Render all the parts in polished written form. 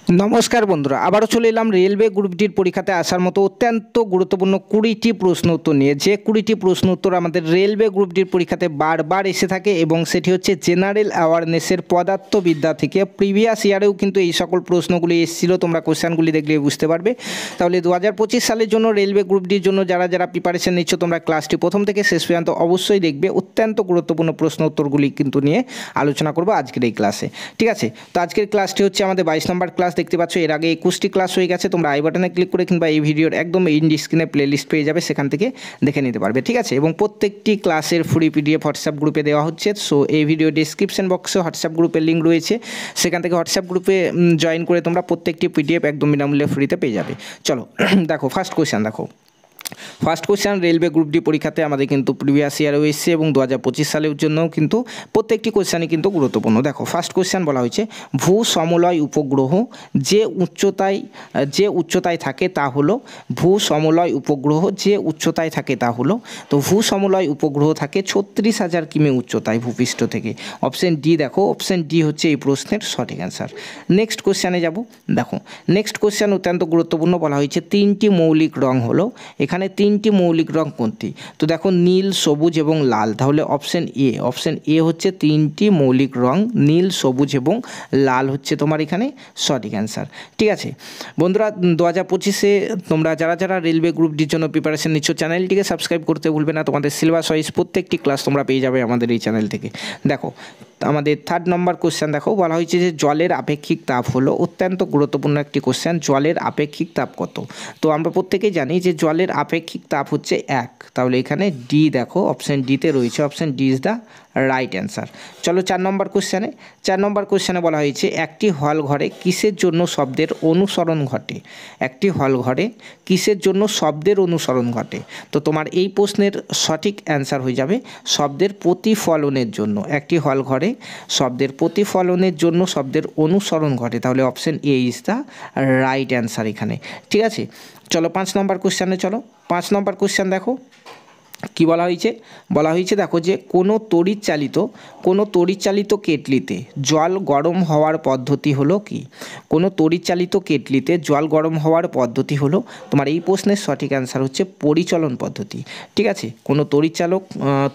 নমস্কার বন্ধুরা, আবারও চলে এলাম রেলওয়ে গ্রুপ ডির পরীক্ষাতে আসার মতো অত্যন্ত গুরুত্বপূর্ণ 20টি প্রশ্ন উত্তর নিয়ে। যে 20টি প্রশ্ন উত্তর আমাদের রেলওয়ে গ্রুপ ডির পরীক্ষাতে বারবার এসে থাকে এবং সেটি হচ্ছে জেনারেল অ্যাওয়ারনেসের পদার্থবিদ্যা থেকে। প্রিভিয়াস ইয়ারেও কিন্তু এই সকল প্রশ্নগুলি এসেছিল, তোমরা কোশ্চেনগুলি দেখলে বুঝতে পারবে। তাহলে 2025 সালের জন্য রেলওয়ে গ্রুপ ডির জন্য যারা যারা প্রিপারেশন নিচ্ছ, তোমরা ক্লাসটি প্রথম থেকে শেষ পর্যন্ত অবশ্যই দেখবে। অত্যন্ত গুরুত্বপূর্ণ প্রশ্ন উত্তরগুলি কিন্তু নিয়ে আলোচনা করবো আজকের এই ক্লাসে, ঠিক আছে? তো আজকের ক্লাসটি হচ্ছে আমাদের 22 নম্বর ক্লাস। দেখতে পাচ্ছ এর আগে 21টি ক্লাস হয়ে গেছে। তোমরা আই বাটনে ক্লিক করে কিংবা এই ভিডিওর একদম ইন স্ক্রিনে প্লেলিস্ট পেয়ে যাবে, সেখান থেকে দেখে নিতে পারবে, ঠিক আছে? এবং প্রত্যেকটি ক্লাসের ফ্রি পিডিএফ হোয়াটসঅ্যাপ গ্রুপে দেওয়া হচ্ছে। সো এই ভিডিও ডিসক্রিপশন বক্সে হোয়াটসঅ্যাপ গ্রুপের লিঙ্ক রয়েছে, সেখান থেকে হোয়াটসঅ্যাপ গ্রুপে জয়েন করে তোমরা প্রত্যেকটি পিডিএফ একদম বিনামূল্যে ফ্রিতে পেয়ে যাবে। চলো দেখো ফার্স্ট কোয়েশ্চেন। দেখো first question, railway group D পরীক্ষাতে আমাদের কিন্তু প্রিভিয়াস ইয়ারেও এসেছে এবং 2025 সালের জন্যও কিন্তু প্রত্যেকটি কোয়েশ্চেনই কিন্তু গুরুত্বপূর্ণ। দেখো ফার্স্ট কোয়েশ্চেন বলা হয়েছে ভূ সমলয় উপগ্রহ যে উচ্চতায় থাকে তা হলো ভূ সমলয় উপগ্রহ যে উচ্চতায় থাকে তা হলো। তো ভূ সমলয় উপগ্রহ থাকে 36,000 কিমি উচ্চতায় ভূপৃষ্ঠ থেকে। অপশন ডি, দেখো অপশন ডি হচ্ছে এই প্রশ্নের সঠিক অ্যান্সার। নেক্সট কোয়েশ্চেনে যাব। দেখো নেক্সট কোয়েশ্চেন অত্যন্ত গুরুত্বপূর্ণ। বলা হয়েছে তিনটি মৌলিক রং হলো, এখানে তিনটি মৌলিক রং কোনটি? তো দেখো নীল, সবুজ এবং লাল। তাহলে অপশন এ হচ্ছে তিনটি মৌলিক রং, নীল, সবুজ এবং লাল হচ্ছে তোমার এখানে সঠিক অ্যান্সার, ঠিক আছে বন্ধুরা? 2025-এ তোমরা যারা যারা রেলওয়ে গ্রুপ ডির জন্য প্রিপারেশন নিচ্ছ, চ্যানেলটিকে সাবস্ক্রাইব করতে ভুলবে না। তোমাদের সিলেবাস ওয়াইজ প্রত্যেকটি ক্লাস তোমরা পেয়ে যাবে আমাদের এই চ্যানেল থেকে। দেখো আমাদের 3rd নম্বর কোশ্চেন। দেখো বলা হয়েছে যে জলের আপেক্ষিক তাপ হলো, অত্যন্ত গুরুত্বপূর্ণ একটি কোশ্চেন। জলের আপেক্ষিক তাপ কত? তো আমরা প্রত্যেকেই জানি যে জলের আপেক্ষিক তাপ হচ্ছে 1। তাহলে এখানে ডি, দেখো অপশন ডিতে রয়েছে, option D is the right answer. চলো 4 নম্বর কোশ্চেনে। 4 নম্বর কোশ্চেনে বলা হয়েছে একটি হল ঘরে কিসের জন্য শব্দের অনুসরণ ঘটে? একটি হল ঘরে কিসের জন্য শব্দের অনুসরণ ঘটে? তো তোমার এই প্রশ্নের সঠিক অ্যান্সার হয়ে যাবে শব্দের প্রতিফলনের জন্য। একটি হল ঘরে শব্দের প্রতিফলনের জন্য শব্দের অনুসরণ ঘটে। তাহলে option A is the right answer এখানে, ঠিক আছে? চলো 5 নম্বর কোশ্চেনে। চলো 5 নম্বর কোশ্চেন দেখো কি বলা হয়েছে। বলা হয়েছে দেখো যে কোনো তড়িৎচালিত কেটলিতে জল গরম হওয়ার পদ্ধতি হলো কি? কোনো তড়িৎচালিত কেটলিতে জল গরম হওয়ার পদ্ধতি হলো, তোমার এই প্রশ্নের সঠিক অ্যান্সার হচ্ছে পরিচলন পদ্ধতি, ঠিক আছে? কোনো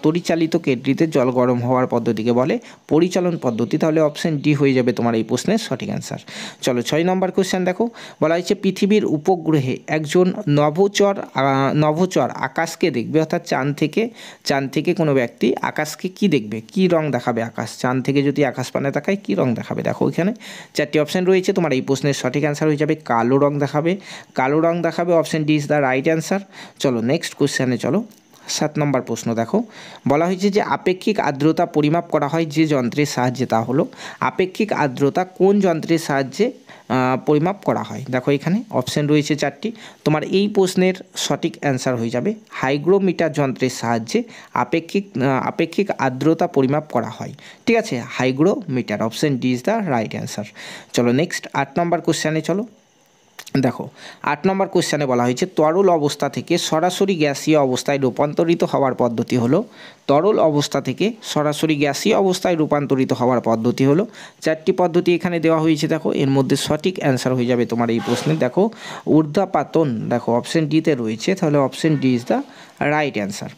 তড়িৎচালিত কেটলিতে জল গরম হওয়ার পদ্ধতিকে বলে পরিচলন পদ্ধতি। তাহলে অপশন ডি হয়ে যাবে তোমার এই প্রশ্নের সঠিক অ্যান্সার। চলো 6 নম্বর কোশ্চেন দেখো। বলা হয়েছে পৃথিবীর উপগ্রহে একজন নভোচর আকাশকে দেখবে, অর্থাৎ চাঁদ থেকে কোনো ব্যক্তি আকাশকে কি দেখবে, কি রং দেখাবে আকাশ? চাঁদ থেকে যদি আকাশ পানে তাকায় কি রং দেখাবে? দেখো এখানে 4টি অপশন রয়েছে, তোমার এই প্রশ্নের সঠিক অ্যান্সার হয়ে যাবে কালো রং দেখাবে। Option D is the right answer. চলো নেক্সট কোশ্চেনে চলো। 7 নম্বর প্রশ্ন দেখো। বলা হয়েছে যে আপেক্ষিক আর্দ্রতা পরিমাপ করা হয় যে যন্ত্রের সাহায্যে, তা হলো আপেক্ষিক আর্দ্রতা কোন যন্ত্রের সাহায্যে পরিমাপ করা হয়? দেখো এখানে অপশন রয়েছে 4টি, তোমার এই প্রশ্নের সঠিক অ্যান্সার হয়ে যাবে হাইগ্রোমিটার যন্ত্রের সাহায্যে আপেক্ষিক আর্দ্রতা পরিমাপ করা হয়, ঠিক আছে? Hygrometer, option D is the right answer. চলো নেক্সট 8 নম্বর কোশ্চেনে চলো। দেখো 8 নম্বর কোশ্চেনে বলা হয়েছে তরল অবস্থা থেকে সরাসরি গ্যাসীয় অবস্থায় রূপান্তরিত হওয়ার পদ্ধতি হলো। তরল অবস্থা থেকে সরাসরি গ্যাসীয় অবস্থায় রূপান্তরিত হওয়ার পদ্ধতি হলো। 4টি পদ্ধতি এখানে দেওয়া হয়েছে। দেখো এর মধ্যে সঠিক অ্যান্সার হয়ে যাবে তোমার এই প্রশ্নে। দেখো ঊর্ধ্বপাতন, দেখো অপশন ডিতে রয়েছে, তাহলে option D is the right answer.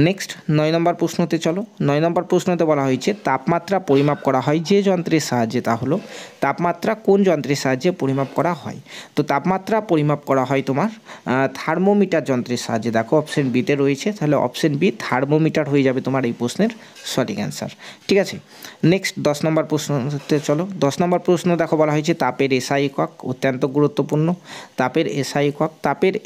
Next 9 নম্বর প্রশ্নতে চলো। 9 নম্বর প্রশ্নতে বলা হয়েছে তাপমাত্রা পরিমাপ করা হয় যে যন্ত্রের সাহায্যে, তা হলো তাপমাত্রা কোন যন্ত্রের সাহায্যে পরিমাপ করা হয়? তো তাপমাত্রা পরিমাপ করা হয় তোমার থার্মোমিটার যন্ত্রের সাহায্যে। দেখো অপশন বিতে রয়েছে, তাহলে অপশন বি থার্মোমিটার হয়ে যাবে তোমার এই প্রশ্নের সঠিক অ্যান্সার, ঠিক আছে? নেক্সট 10 নম্বর প্রশ্নতে চলো। 10 নম্বর প্রশ্ন দেখো বলা হয়েছে তাপের এসআই একক, অত্যন্ত গুরুত্বপূর্ণ। তাপের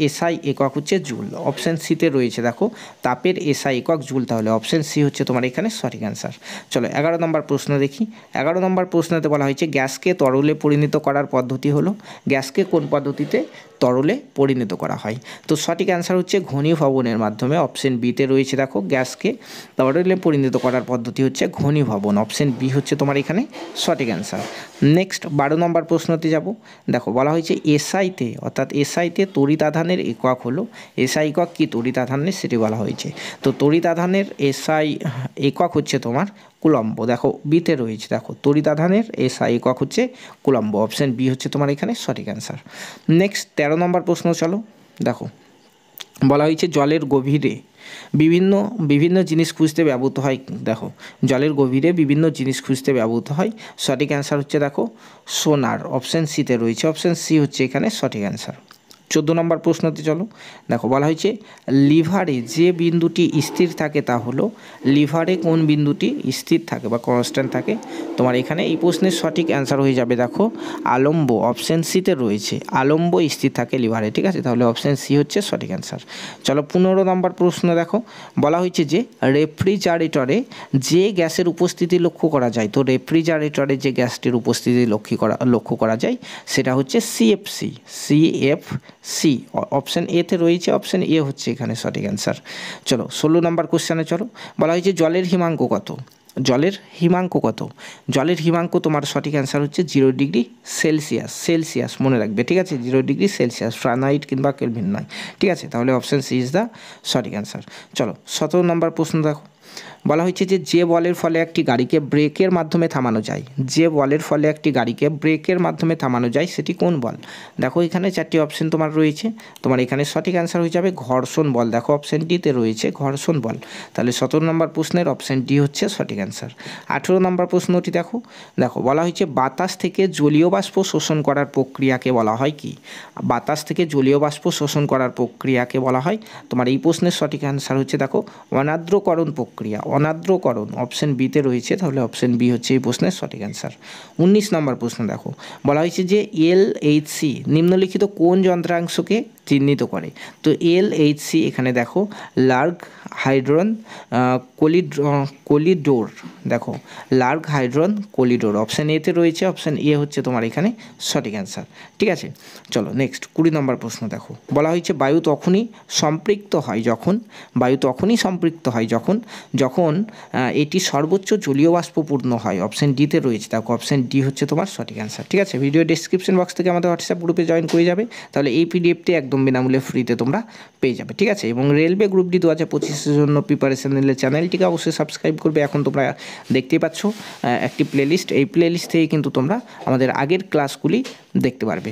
এসআই একক হচ্ছে জুল। অপশন সিতে রয়েছে, দেখো তাপের এসআই একক জুল। তাহলে অপশন সি হচ্ছে তোমার এখানে সঠিক অ্যান্সার। চলো 11 নম্বর প্রশ্ন দেখি। 11 নম্বর প্রশ্নতে বলা হয়েছে গ্যাসকে তরলে পরিণত করার পদ্ধতি হলো। গ্যাসকে কোন পদ্ধতিতে তরলে পরিণত করা হয়? তো সঠিক অ্যান্সার হচ্ছে ঘনীভবনের মাধ্যমে। অপশন বিতে রয়েছে, দেখো গ্যাসকে তরলে পরিণত করার পদ্ধতি হচ্ছে ঘনীভবন। অপশন বি হচ্ছে তোমার এখানে সঠিক অ্যান্সার। নেক্সট 12 নম্বর প্রশ্নতে যাব। দেখো বলা হয়েছে এসআইতে তড়িৎ আধানের একক হলো। এসআই একক কি তড়িৎ আধানের আধানের সেটি বলা হয়েছে। তো তড়িৎ আধানের এসআই একক হচ্ছে তোমার কুলম্ব। দেখো বিতে রয়েছে, দেখো তড়িৎ আধানের এসআই একক হচ্ছে কুলম্ব। অপশান বি হচ্ছে তোমার এখানে সঠিক অ্যান্সার। নেক্সট 13 নম্বর প্রশ্ন চলো। দেখো বলা হয়েছে জলের গভীরে বিভিন্ন বিভিন্ন জিনিস খুঁজতে ব্যবহৃত হয়। দেখো জলের গভীরে বিভিন্ন জিনিস খুঁজতে ব্যবহৃত হয়, সঠিক অ্যান্সার হচ্ছে দেখো সোনার। অপশান সিতে রয়েছে, অপশান সি হচ্ছে এখানে সঠিক অ্যান্সার। 14 নম্বর প্রশ্নতে চলো। দেখো বলা হয়েছে লিভারে যে বিন্দুটি স্থির থাকে তা হলো, লিভারে কোন বিন্দুটি স্থির থাকে বা কনস্ট্যান্ট থাকে? তোমার এখানে এই প্রশ্নের সঠিক অ্যান্সার হয়ে যাবে দেখো আলম্ব। অপশান সিতে রয়েছে আলম্ব স্থির থাকে লিভারে, ঠিক আছে? তাহলে অপশান সি হচ্ছে সঠিক অ্যান্সার। চলো 15 নম্বর প্রশ্ন দেখো। বলা হয়েছে যে রেফ্রিজারেটরে যে গ্যাসের উপস্থিতি লক্ষ্য করা যায়, তো রেফ্রিজারেটরে যে গ্যাসটির উপস্থিতি লক্ষ্য করা যায় সেটা হচ্ছে সিএফসি। সিএফসি অপশান এতে রয়েছে, অপশান এ হচ্ছে এখানে সঠিক অ্যান্সার। চলো 16 নম্বর কোশ্চেনে চলো। বলা হয়েছে জলের হিমাঙ্ক কত? জলের হিমাঙ্ক কত? জলের হিমাঙ্ক তোমার সঠিক অ্যান্সার হচ্ছে 0 ডিগ্রি সেলসিয়াস। সেলসিয়াস মনে রাখবে, ঠিক আছে? 0 ডিগ্রি সেলসিয়াস, ফারেনহাইট কিংবা কেলভিন নয়, ঠিক আছে? তাহলে অপশান সি ইজ দ্য সঠিক অ্যান্সার। চলো 17 নম্বর প্রশ্ন দেখো। বলা হয়েছে যে বলের ফলে একটি গাড়িকে ব্রেকের মাধ্যমে থামানো যায়, যে বলের ফলে একটি গাড়িকে ব্রেকের মাধ্যমে থামানো যায় সেটি কোন বল? দেখো এখানে 4টি অপশন তোমার রয়েছে, তোমার এখানে সঠিক অ্যান্সার হয়ে যাবে ঘর্ষণ বল। দেখো অপশান ডিতে রয়েছে ঘর্ষণ বল। তাহলে 17 নম্বর প্রশ্নের অপশান ডি হচ্ছে সঠিক অ্যান্সার। 18 নম্বর প্রশ্নটি দেখো। দেখো বলা হয়েছে বাতাস থেকে জলীয় বাষ্প শোষণ করার প্রক্রিয়াকে বলা হয় কি? বাতাস থেকে জলীয় বাষ্প শোষণ করার প্রক্রিয়াকে বলা হয়, তোমার এই প্রশ্নের সঠিক অ্যান্সার হচ্ছে দেখো অনার্দ্রকরণ প্রক্রিয়া। অনার্দ্রকরণ অপশান বিতে রয়েছে, তাহলে অপশান বি হচ্ছে এই প্রশ্নের সঠিক অ্যান্সার। 19 নম্বর প্রশ্ন দেখো। বলা হয়েছে যে এলএইচসি নিম্নলিখিত কোন যন্ত্রাংশকে চিহ্নিত করে? তো এলএইচসি এখানে দেখো লার্গ হাইড্রন কোলিডোর। দেখো লার্গ হাইড্রন কোলিডোর অপশান এতে রয়েছে, অপশান এ হচ্ছে তোমার এখানে সঠিক অ্যান্সার, ঠিক আছে? চলো নেক্সট 20 নম্বর প্রশ্ন দেখো। বলা হয়েছে বায়ু তখনই সম্পৃক্ত হয় যখন, বায়ু তখনই সম্পৃক্ত হয় যখন যখন এটি সর্বোচ্চ জলীয় বাষ্পপূর্ণ হয়। অপশান ডিতে রয়েছে, দেখো অপশান ডি হচ্ছে তোমার সঠিক অ্যান্সার, ঠিক আছে? ভিডিও ডেসক্রিপশন বক্স থেকে আমাদের হোয়াটসঅ্যাপ গ্রুপে জয়েন করে যাবে, তাহলে এই পিডিএফটি একদম বিনামূল্যে ফ্রিতে তোমরা পেয়ে যাবে, ঠিক আছে? এবং রেলওয়ে গ্রুপ ডি 2025-এর জন্য প্রিপারেশন নিলে চ্যানেলটিকে অবশ্যই সাবস্ক্রাইব করবে। এখন তোমরা দেখতেই পাচ্ছ একটি প্লেলিস্ট, এই প্লেলিস্ট থেকে কিন্তু তোমরা আমাদের আগের ক্লাসগুলি দেখতে পারবে।